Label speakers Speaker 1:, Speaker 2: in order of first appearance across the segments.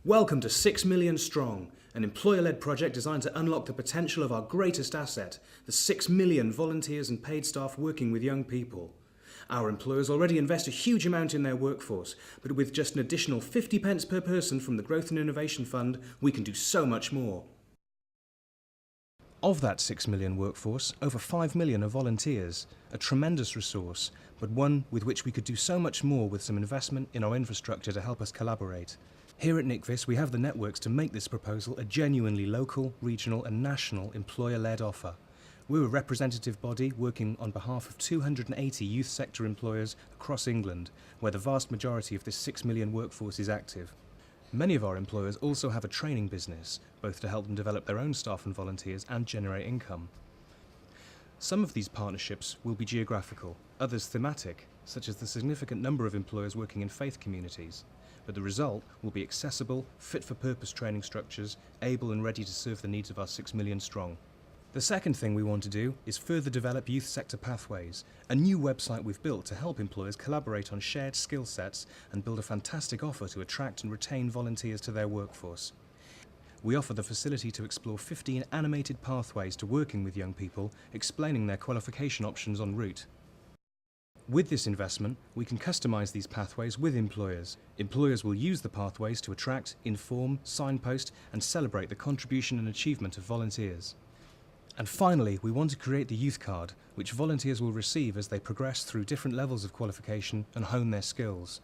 Speaker 1: Welcome to 6 Million Strong, an employer-led project designed to unlock the potential of our greatest asset, the 6 million volunteers and paid staff working with young people. Our employers already invest a huge amount in their workforce, but with just an additional 50 pence per person from the Growth and Innovation Fund, we can do so much more. Of that 6 million workforce, over 5 million are volunteers, a tremendous resource, but one with which we could do so much more with some investment in our infrastructure to help us collaborate. Here at NCVYS, we have the networks to make this proposal a genuinely local, regional and national employer-led offer. We're a representative body working on behalf of 280 youth sector employers across England, where the vast majority of this 6 million workforce is active. Many of our employers also have a training business, both to help them develop their own staff and volunteers and generate income. Some of these partnerships will be geographical, others thematic, such as the significant number of employers working in faith communities. But the result will be accessible, fit-for-purpose training structures, able and ready to serve the needs of our 6 million strong. The second thing we want to do is further develop youth sector pathways, a new website we've built to help employers collaborate on shared skill sets and build a fantastic offer to attract and retain volunteers to their workforce. We offer the facility to explore 15 animated pathways to working with young people, explaining their qualification options en route. With this investment, we can customise these pathways with employers. Employers will use the pathways to attract, inform, signpost and celebrate the contribution and achievement of volunteers. And finally, we want to create the youth card, which volunteers will receive as they progress through different levels of qualification and hone their skills.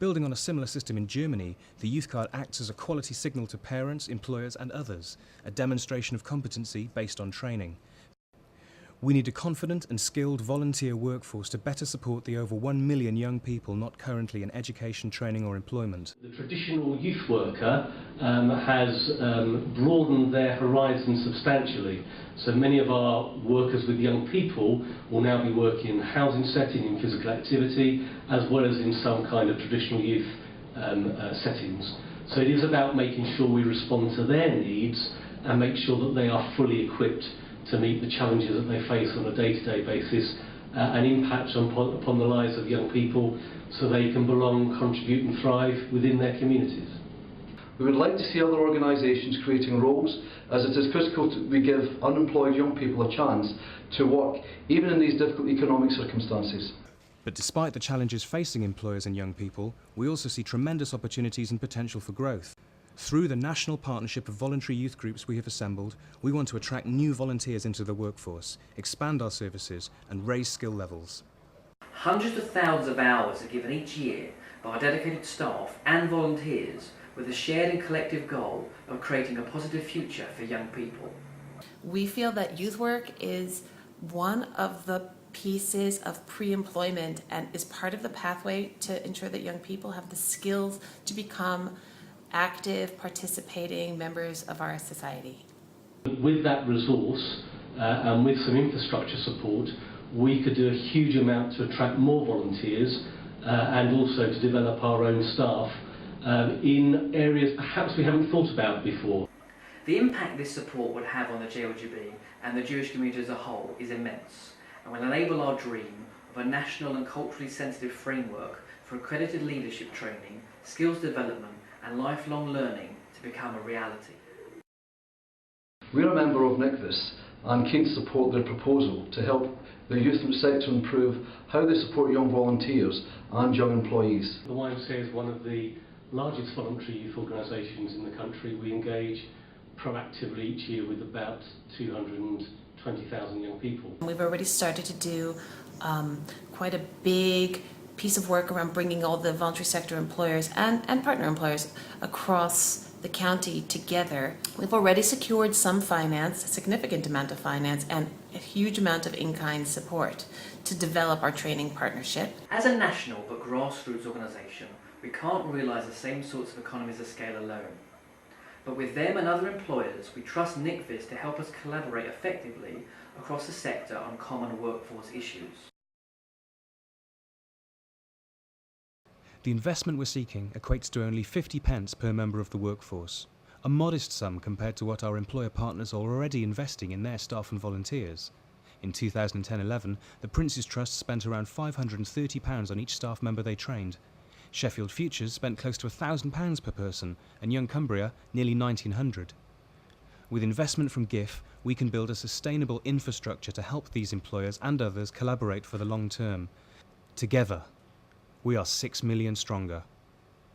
Speaker 1: Building on a similar system in Germany, the youth card acts as a quality signal to parents, employers and others, a demonstration of competency based on training. We need a confident and skilled volunteer workforce to better support the over 1 million young people not currently in education, training or employment.
Speaker 2: The traditional youth worker has broadened their horizons substantially. So many of our workers with young people will now be working in a housing setting, in physical activity, as well as in some kind of traditional youth settings. So it is about making sure we respond to their needs and make sure that they are fully equipped to meet the challenges that they face on a day-to-day basis and impact upon the lives of young people so they can belong, contribute and thrive within their communities.
Speaker 3: We would like to see other organisations creating roles, as it is critical that we give unemployed young people a chance to work, even in these difficult economic circumstances.
Speaker 1: But despite the challenges facing employers and young people, we also see tremendous opportunities and potential for growth. Through the national partnership of voluntary youth groups we have assembled, we want to attract new volunteers into the workforce, expand our services and raise skill levels.
Speaker 4: Hundreds of thousands of hours are given each year by our dedicated staff and volunteers with a shared and collective goal of creating a positive future for young people.
Speaker 5: We feel that youth work is one of the pieces of pre-employment and is part of the pathway to ensure that young people have the skills to become active, participating members of our society.
Speaker 2: With that resource and with some infrastructure support, we could do a huge amount to attract more volunteers and also to develop our own staff in areas perhaps we haven't thought about before.
Speaker 4: The impact this support would have on the JLGB and the Jewish community as a whole is immense and will enable our dream of a national and culturally sensitive framework for accredited leadership training, skills development and lifelong learning to become a reality.
Speaker 3: We are a member of NCVYS and keen to support their proposal to help the youth sector improve how they support young volunteers and young employees.
Speaker 2: The YMCA is one of the largest voluntary youth organisations in the country. We engage proactively each year with about 220,000 young people.
Speaker 5: We've already started to do quite a big piece of work around bringing all the voluntary sector employers and partner employers across the county together. We've already secured some finance, a significant amount of finance and a huge amount of in-kind support to develop our training partnership.
Speaker 4: As a national but grassroots organisation, we can't realise the same sorts of economies of scale alone. But with them and other employers, we trust NCVYS to help us collaborate effectively across the sector on common workforce issues.
Speaker 1: The investment we're seeking equates to only 50 pence per member of the workforce, a modest sum compared to what our employer partners are already investing in their staff and volunteers. In 2010-11, the Prince's Trust spent around £530 on each staff member they trained. Sheffield Futures spent close to £1,000 per person, and Young Cumbria nearly 1,900. With investment from GIF, we can build a sustainable infrastructure to help these employers and others collaborate for the long term. Together, we are 6 million stronger.